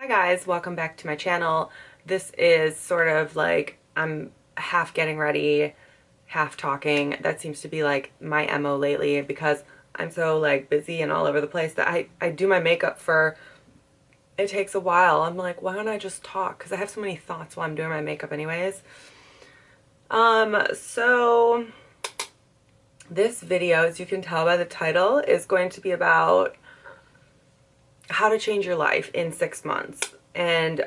Hi guys, welcome back to my channel. This is sort of like I'm half getting ready, half talking. That seems to be like my MO lately because I'm so like busy and all over the place that I do my makeup for, it takes a while. I'm like, why don't I just talk? Because I have so many thoughts while I'm doing my makeup anyways. So this video, as you can tell by the title, is going to be about how to change your life in 6 months. And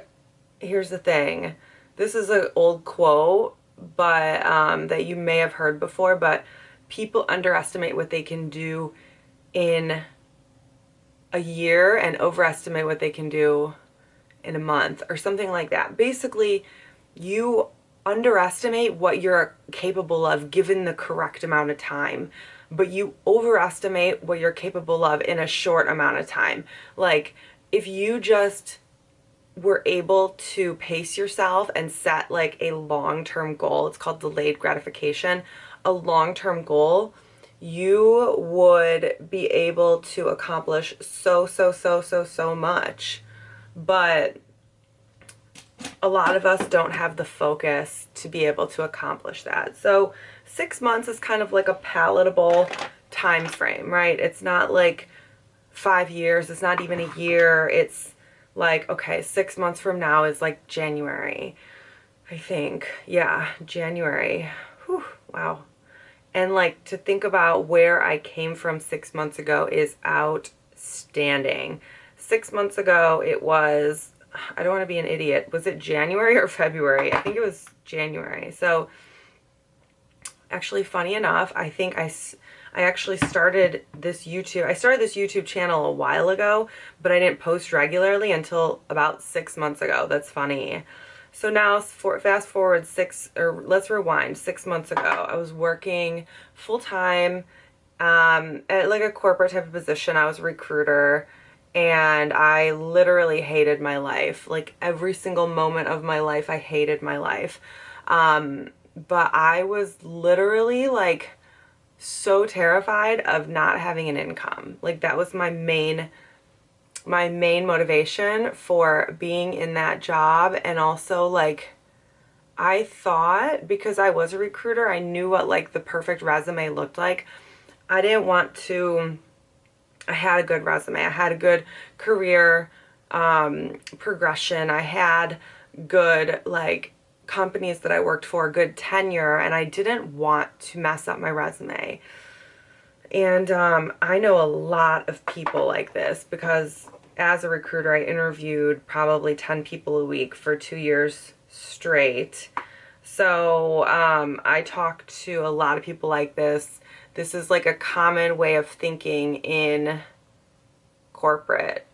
here's the thing, this is an old quote, but that you may have heard before, but people underestimate what they can do in a year and overestimate what they can do in a month or something like that. Basically, you underestimate what you're capable of given the correct amount of time, but you overestimate what you're capable of in a short amount of time. Like, if you just were able to pace yourself and set like a long-term goal, it's called delayed gratification, a long-term goal, you would be able to accomplish so much. But a lot of us don't have the focus to be able to accomplish that. So 6 months is kind of like a palatable time frame, right? It's not like 5 years, it's not even a year. It's like, okay, 6 months from now is like January, I think. Yeah, January. Whew, wow. And like, to think about where I came from 6 months ago is outstanding. 6 months ago, it was, I don't want to be an idiot. Was it January or February? I think it was January. So actually, funny enough, I think I actually started this YouTube channel a while ago, but I didn't post regularly until about 6 months ago. That's funny. So now, fast forward let's rewind, 6 months ago, I was working full-time at like a corporate type of position. I was a recruiter, and I literally hated my life. Like, every single moment of my life, I hated my life. But I was literally like so terrified of not having an income. Like, that was my main motivation for being in that job. And also, like, I thought, because I was a recruiter, I knew what like the perfect resume looked like. I didn't want to, I had a good resume, I had a good career progression, I had good like companies that I worked for, good tenure, and I didn't want to mess up my resume. And I know a lot of people like this because as a recruiter, I interviewed probably 10 people a week for 2 years straight. So I talk to a lot of people like this. This is like a common way of thinking in corporate.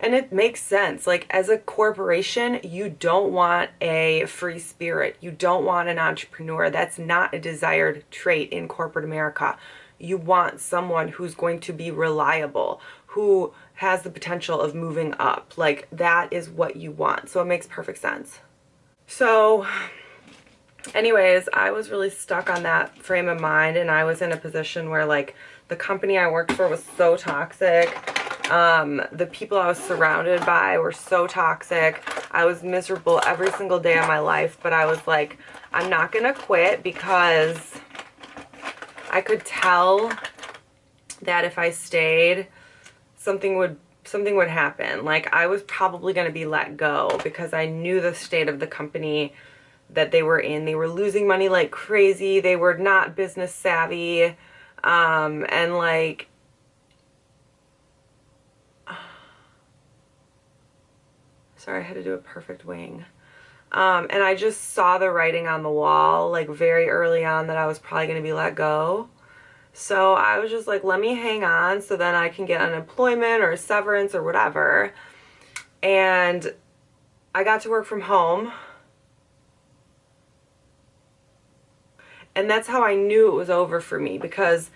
And it makes sense. Like, as a corporation, you don't want a free spirit. You don't want an entrepreneur. That's not a desired trait in corporate America. You want someone who's going to be reliable, who has the potential of moving up. Like, that is what you want. So it makes perfect sense. So anyways, I was really stuck on that frame of mind, and I was in a position where like the company I worked for was so toxic. The people I was surrounded by were so toxic. I was miserable every single day of my life, but I was like, I'm not gonna quit, because I could tell that if I stayed, something would happen. Like, I was probably gonna be let go because I knew the state of the company that they were in. They were losing money like crazy. They were not business savvy. And like, sorry, I had to do a perfect wing. And I just saw the writing on the wall, like, very early on, that I was probably going to be let go. So I was just like, let me hang on so then I can get unemployment or severance or whatever. And I got to work from home. And that's how I knew it was over for me, because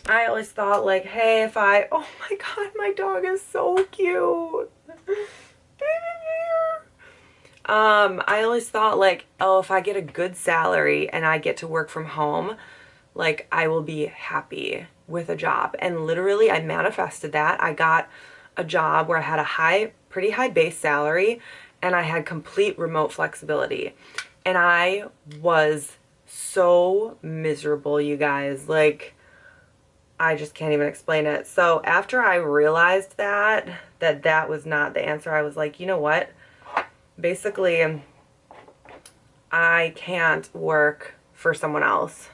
I always thought like, hey, if I, oh my God, my dog is so cute. I always thought like, oh, if I get a good salary and I get to work from home, like, I will be happy with a job. And literally, I manifested that. I got a job where I had a pretty high base salary, and I had complete remote flexibility. And I was so miserable, you guys. Like, I just can't even explain it. So after I realized that was not the answer, I was like, you know what? Basically, I can't work for someone else.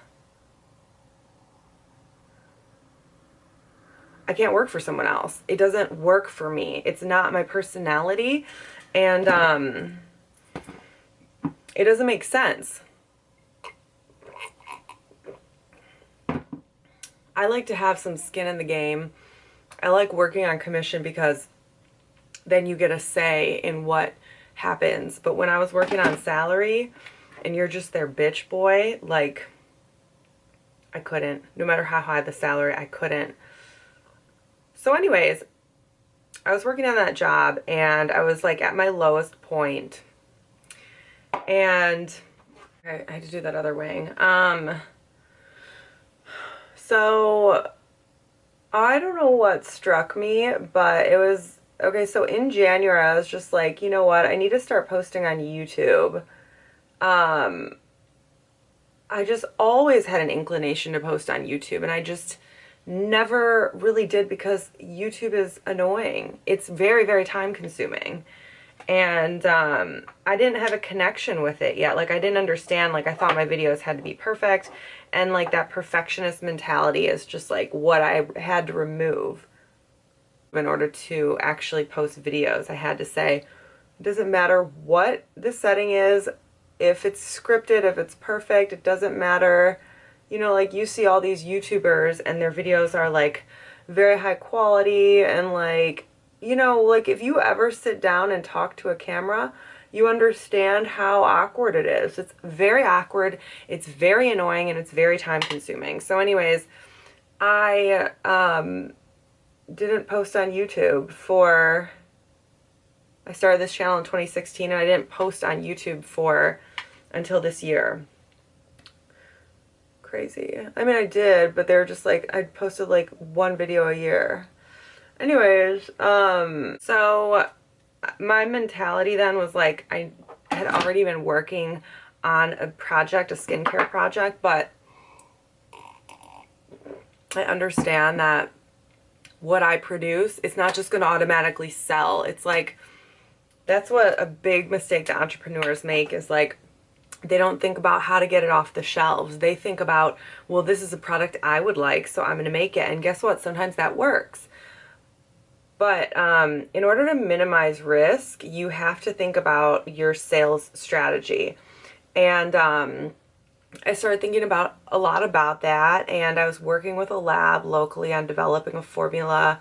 I can't work for someone else. It doesn't work for me. It's not my personality, and it doesn't make sense. I like to have some skin in the game. I like working on commission because then you get a say in what happens. But when I was working on salary and you're just their bitch boy, like, I couldn't. No matter how high the salary, I couldn't. So anyways, I was working on that job and I was like at my lowest point. And I had to do that other wing. So I don't know what struck me, but it was okay. So in January, I was just like, you know what? I need to start posting on YouTube. I just always had an inclination to post on YouTube, and I just never really did because YouTube is annoying. It's very, very time consuming. And I didn't have a connection with it yet. Like, I didn't understand. Like, I thought my videos had to be perfect. And, like, that perfectionist mentality is just, like, what I had to remove in order to actually post videos. I had to say, it doesn't matter what the setting is. If it's scripted, if it's perfect, it doesn't matter. You know, like, you see all these YouTubers and their videos are, like, very high quality and, like, you know, like, if you ever sit down and talk to a camera, you understand how awkward it is. It's very awkward, it's very annoying, and it's very time consuming. So anyways, I didn't post on YouTube I started this channel in 2016, and I didn't post on YouTube until this year. Crazy. I mean, I did, but they were just like, I posted like one video a year. Anyways, so my mentality then was like, I had already been working on a skincare project, but I understand that what I produce, it's not just going to automatically sell. It's like, that's what a big mistake that entrepreneurs make is like, they don't think about how to get it off the shelves. They think about, well, this is a product I would like, so I'm going to make it. And guess what? Sometimes that works. But in order to minimize risk, you have to think about your sales strategy. And I started thinking a lot about that, and I was working with a lab locally on developing a formula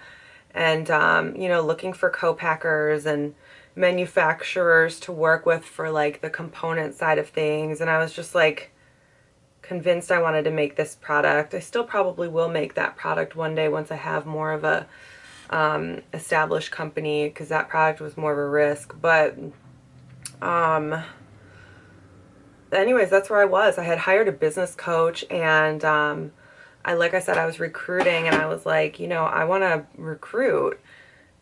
and, you know, looking for co-packers and manufacturers to work with for like the component side of things. And I was just like convinced I wanted to make this product. I still probably will make that product one day once I have more of a established company, because that product was more of a risk. But anyways, that's where I was. I had hired a business coach, and like I said, I was recruiting, and I was like, you know, I want to recruit,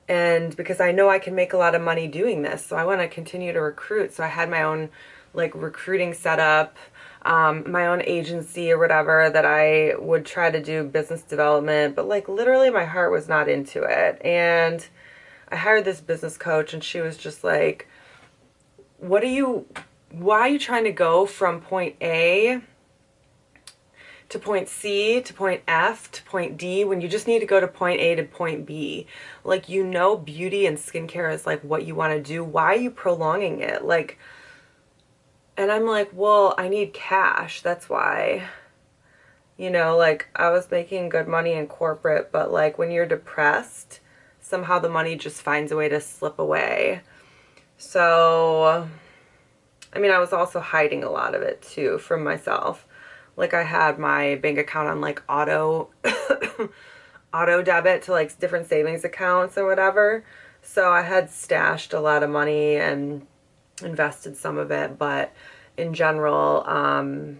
and because I know I can make a lot of money doing this, so I want to continue to recruit. So I had my own like recruiting setup, my own agency or whatever, that I would try to do business development, but like literally my heart was not into it. And I hired this business coach, and she was just like, why are you trying to go from point A to point C to point F to point D when you just need to go to point A to point B? Like, you know, beauty and skincare is like what you want to do. Why are you prolonging it? Like, and I'm like, well, I need cash. That's why. You know, like, I was making good money in corporate, but like when you're depressed, somehow the money just finds a way to slip away. So, I mean, I was also hiding a lot of it too from myself. Like, I had my bank account on like auto debit to like different savings accounts or whatever. So I had stashed a lot of money and invested some of it, but in general, I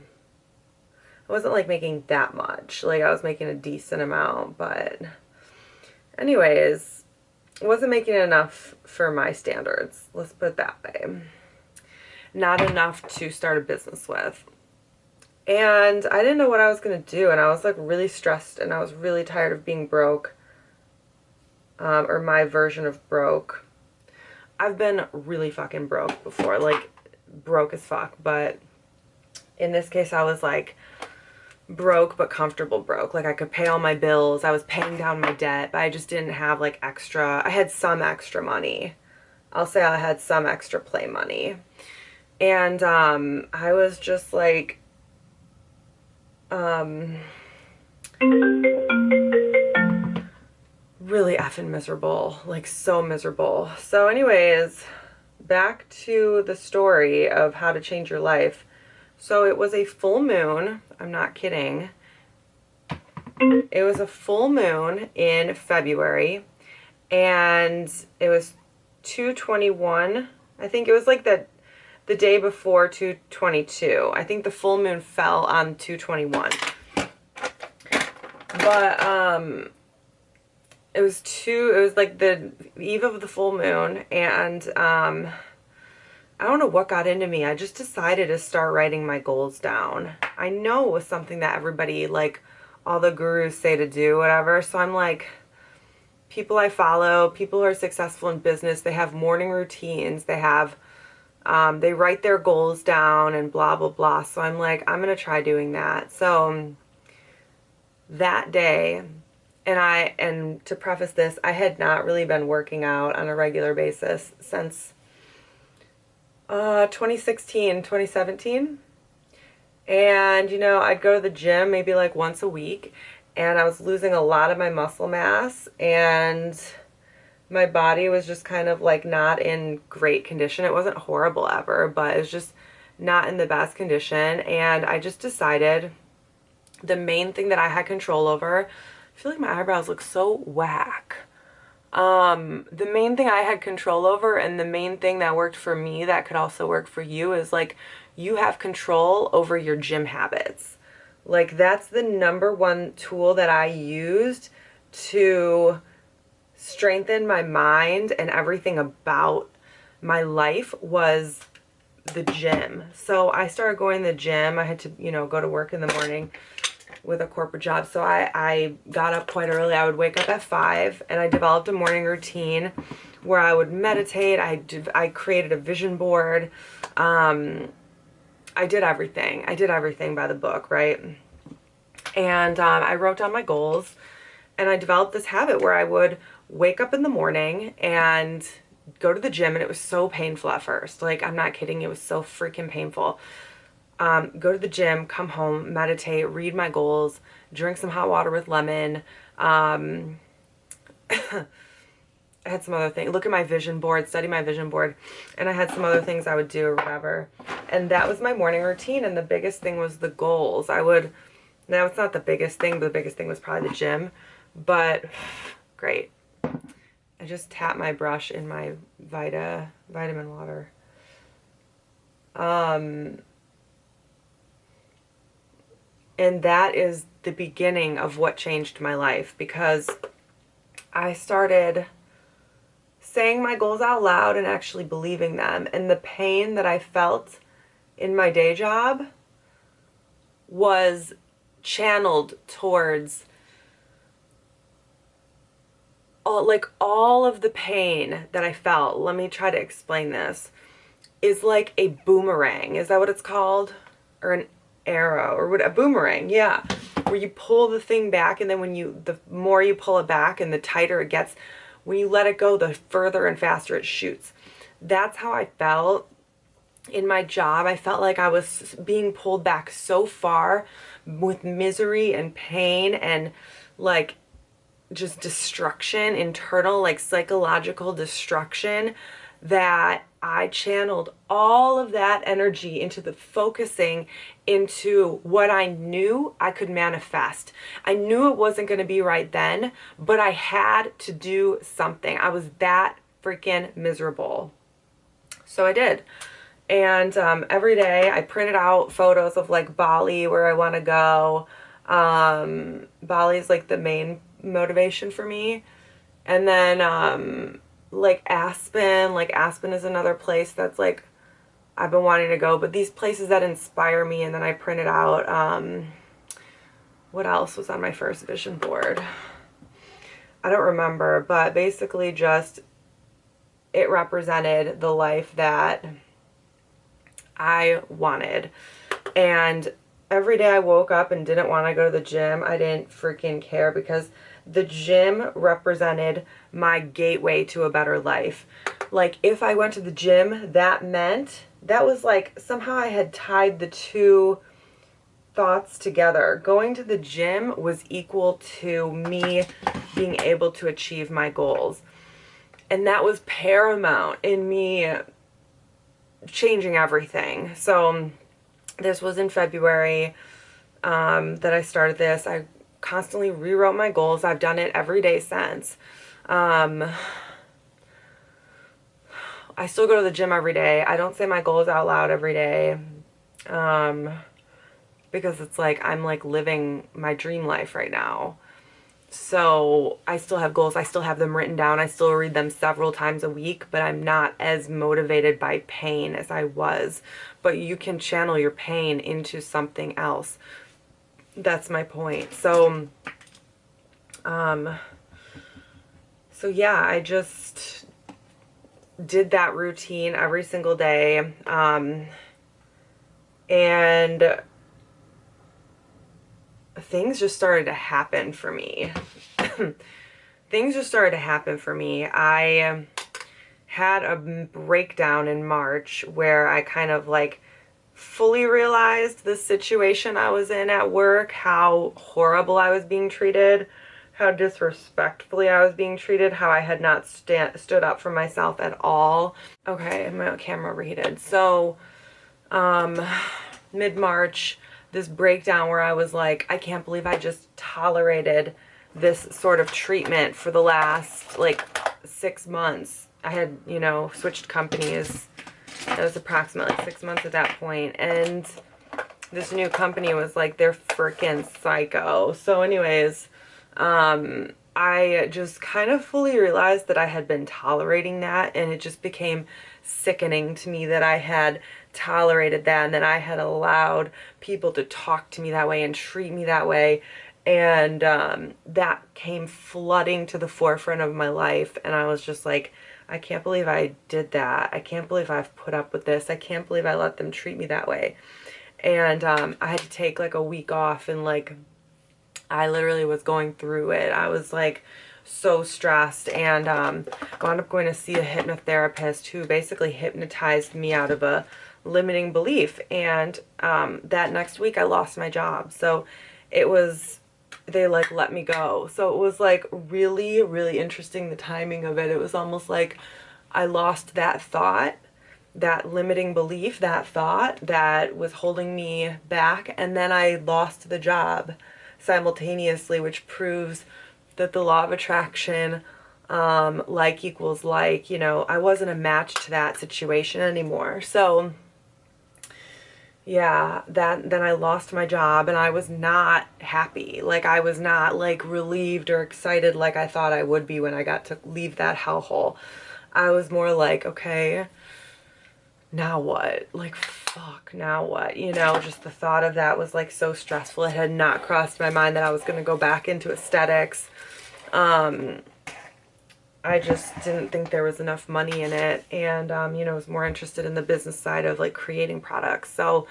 wasn't like making that much. Like, I was making a decent amount, but anyways, wasn't making enough for my standards. Let's put it that way. Not enough to start a business with. And I didn't know what I was going to do. And I was like really stressed and I was really tired of being broke. Or my version of broke. I've been really fucking broke before. Like broke as fuck. But in this case I was like broke but comfortable broke. Like I could pay all my bills. I was paying down my debt. But I just didn't have like extra. I had some extra money. I'll say I had some extra play money. And I was just like really effing miserable, like so miserable. So anyways, back to the story of how to change your life. So it was a full moon. I'm not kidding. It was a full moon in February and it was 2/21. I think it was like the day before 2/22. I think the full moon fell on 2/21. But it was like the eve of the full moon, and I don't know what got into me. I just decided to start writing my goals down. I know it was something that everybody, like all the gurus say to do, whatever. So I'm like, people I follow, people who are successful in business, they have morning routines, they have they write their goals down and blah blah blah. So I'm like, I'm gonna try doing that. So that day, and to preface this, I had not really been working out on a regular basis since 2016, 2017. And, you know, I'd go to the gym maybe like once a week, and I was losing a lot of my muscle mass, and my body was just kind of like not in great condition. It wasn't horrible ever, but it was just not in the best condition. And I just decided the main thing that I had control over, I feel like my eyebrows look so whack. The main thing I had control over, and the main thing that worked for me that could also work for you, is like you have control over your gym habits. Like that's the number one tool that I used to strengthen my mind, and everything about my life was the gym. So I started going to the gym. I had to, you know, go to work in the morning with a corporate job. So I got up quite early. I would wake up at 5, and I developed a morning routine where I would meditate. I created a vision board. I did everything. I did everything by the book, right? And I wrote down my goals, and I developed this habit where I would wake up in the morning and go to the gym. And it was so painful at first. Like, I'm not kidding. It was so freaking painful. Go to the gym, come home, meditate, read my goals, drink some hot water with lemon. I had some other things, look at my vision board, study my vision board, and I had some other things I would do or whatever. And that was my morning routine. And the biggest thing was the goals. Now it's not the biggest thing, but the biggest thing was probably the gym. But great. I just tapped my brush in my vitamin water. And that is the beginning of what changed my life, because I started saying my goals out loud and actually believing them. And the pain that I felt in my day job was channeled towards all of the pain that I felt. Let me try to explain this. Is like a boomerang. Is that what it's called? Or an arrow, or what? A boomerang, yeah. Where you pull the thing back, and then the more you pull it back and the tighter it gets, when you let it go, the further and faster it shoots. That's how I felt in my job. I felt like I was being pulled back so far with misery and pain and like just destruction, internal like psychological destruction, that I channeled all of that energy into the focusing into what I knew I could manifest. I knew it wasn't going to be right then, but I had to do something. I was that freaking miserable. So I did. And every day I printed out photos of like Bali, where I want to go. Bali is like the main motivation for me. And then like Aspen is another place that's like I've been wanting to go, but these places that inspire me. And then I printed out what else was on my first vision board? I don't remember, but basically just it represented the life that I wanted. And every day I woke up and didn't want to go to the gym. I didn't freaking care, because the gym represented my gateway to a better life. Like, if I went to the gym, that was like somehow I had tied the two thoughts together. Going to the gym was equal to me being able to achieve my goals. And that was paramount in me changing everything. So this was in February that I started this. I constantly rewrote my goals. I've done it every day since. I still go to the gym every day. I don't say my goals out loud every day. Because it's like I'm like living my dream life right now. So I still have goals. I still have them written down. I still read them several times a week, but I'm not as motivated by pain as I was. But you can channel your pain into something else. That's my point. So yeah, I just did that routine every single day. And things just started to happen for me. Things just started to happen for me. I had a breakdown in March where I kind of like fully realized the situation I was in at work, how horrible I was being treated, how disrespectfully I was being treated, how I had not stood up for myself at all. Okay, my camera overheated. So, mid-March, this breakdown where I was like, I can't believe I just tolerated this sort of treatment for the last like 6 months. I had, you know, switched companies. It was approximately 6 months at that point, and this new company was like, they're freaking psycho. So anyways, I just kind of fully realized that I had been tolerating that, and it just became sickening to me that I had tolerated that, and that I had allowed people to talk to me that way and treat me that way. And that came flooding to the forefront of my life, and I was just like, I can't believe I did that. I can't believe I've put up with this. I can't believe I let them treat me that way. And I had to take like a week off, and like I literally was going through it. I was like so stressed, and wound up going to see a hypnotherapist who basically hypnotized me out of a limiting belief. And that next week I lost my job. So it was, they like let me go. So it was like really, really interesting, the timing of it. It was almost like I lost that thought, that limiting belief, that thought that was holding me back, and then I lost the job simultaneously, which proves that the law of attraction, like equals like, you know, I wasn't a match to that situation anymore. So yeah, then I lost my job, and I was not happy. Like, I was not like relieved or excited like I thought I would be when I got to leave that hellhole. I was more like, okay, now what? Like, fuck, now what? You know, just the thought of that was like so stressful. It had not crossed my mind that I was going to go back into aesthetics. I just didn't think there was enough money in it, and you know, was more interested in the business side of like creating products. So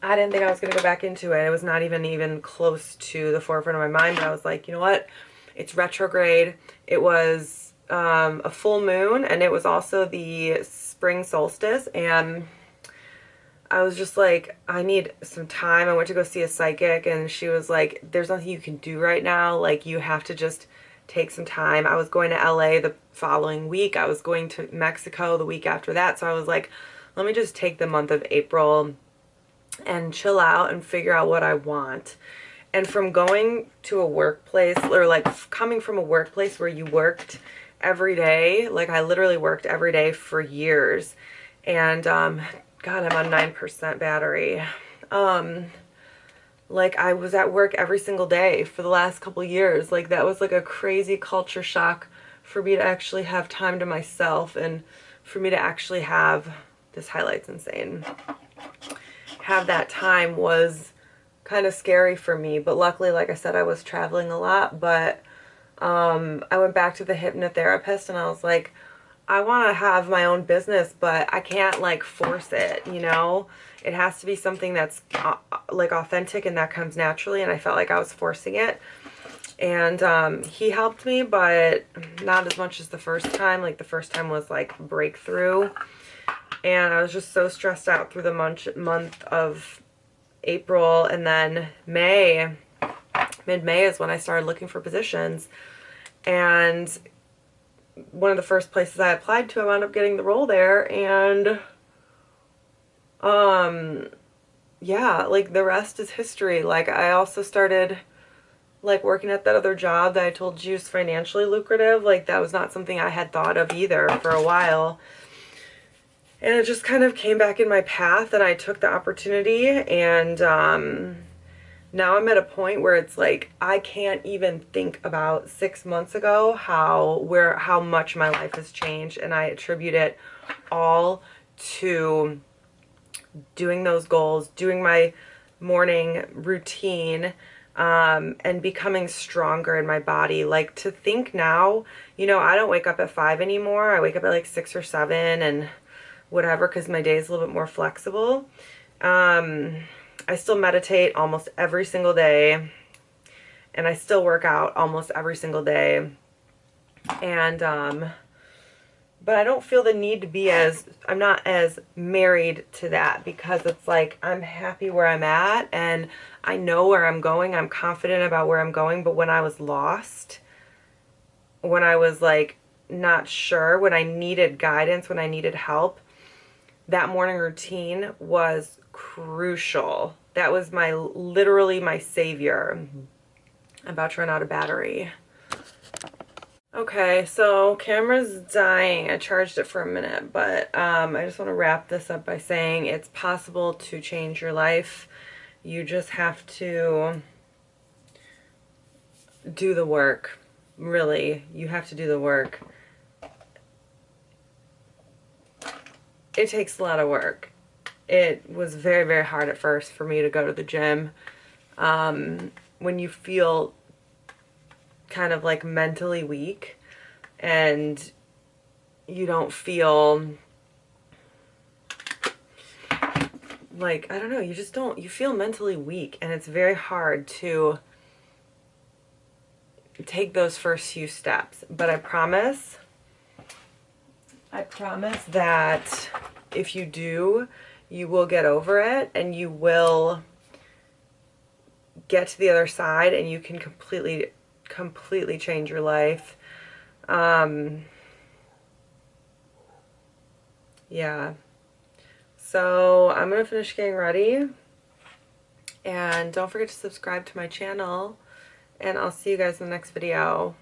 I didn't think I was going to go back into it. It was not even close to the forefront of my mind, but I was like, you know what? It's retrograde. It was a full moon, and it was also the spring solstice, and I was just like, I need some time. I went to go see a psychic, and she was like, there's nothing you can do right now. Like, you have to just take some time. I was going to LA the following week. I was going to Mexico the week after that. So I was like, let me just take the month of April and chill out and figure out what I want. And from going to a workplace, or like coming from a workplace where you worked every day, like I literally worked every day for years. And God, I'm on 9% battery. like I was at work every single day for the last couple years. Like that was like a crazy culture shock for me to actually have time to myself, and for me to actually have, this highlight's insane, have that time was kind of scary for me. But luckily, like I said, I was traveling a lot. But I went back to the hypnotherapist and I was like, I want to have my own business, but I can't like force it, you know? It has to be something that's like authentic and that comes naturally. And I felt like I was forcing it. And he helped me, but not as much as the first time. Like the first time was like breakthrough. And I was just so stressed out through the month of April, and then May, mid-May is when I started looking for positions. And one of the first places I applied to, I wound up getting the role there. And yeah, like the rest is history. Like I also started like working at that other job that I told you is financially lucrative. Like that was not something I had thought of either for a while. And it just kind of came back in my path, and I took the opportunity. And now I'm at a point where it's like I can't even think about 6 months ago how much my life has changed, and I attribute it all to doing those goals, doing my morning routine, and becoming stronger in my body. Like to think now, you know, I don't wake up at 5 anymore. I wake up at like 6 or 7 and whatever, because my day is a little bit more flexible. I still meditate almost every single day, and I still work out almost every single day. And but I don't feel the need to be I'm not as married to that, because it's like I'm happy where I'm at and I know where I'm going. I'm confident about where I'm going. But when I was lost, when I was like not sure, when I needed guidance, when I needed help, that morning routine was crucial. That was literally my savior. I'm about to run out of battery. Okay, so camera's dying. I charged it for a minute, but I just want to wrap this up by saying it's possible to change your life. You just have to do the work. Really, you have to do the work. It takes a lot of work. It was very, very hard at first for me to go to the gym. When you feel kind of like mentally weak and you don't feel like, I don't know, you feel mentally weak, and it's very hard to take those first few steps. But I promise that if you do, you will get over it, and you will get to the other side, and you can completely change your life. Yeah. So I'm gonna finish getting ready, and don't forget to subscribe to my channel, and I'll see you guys in the next video.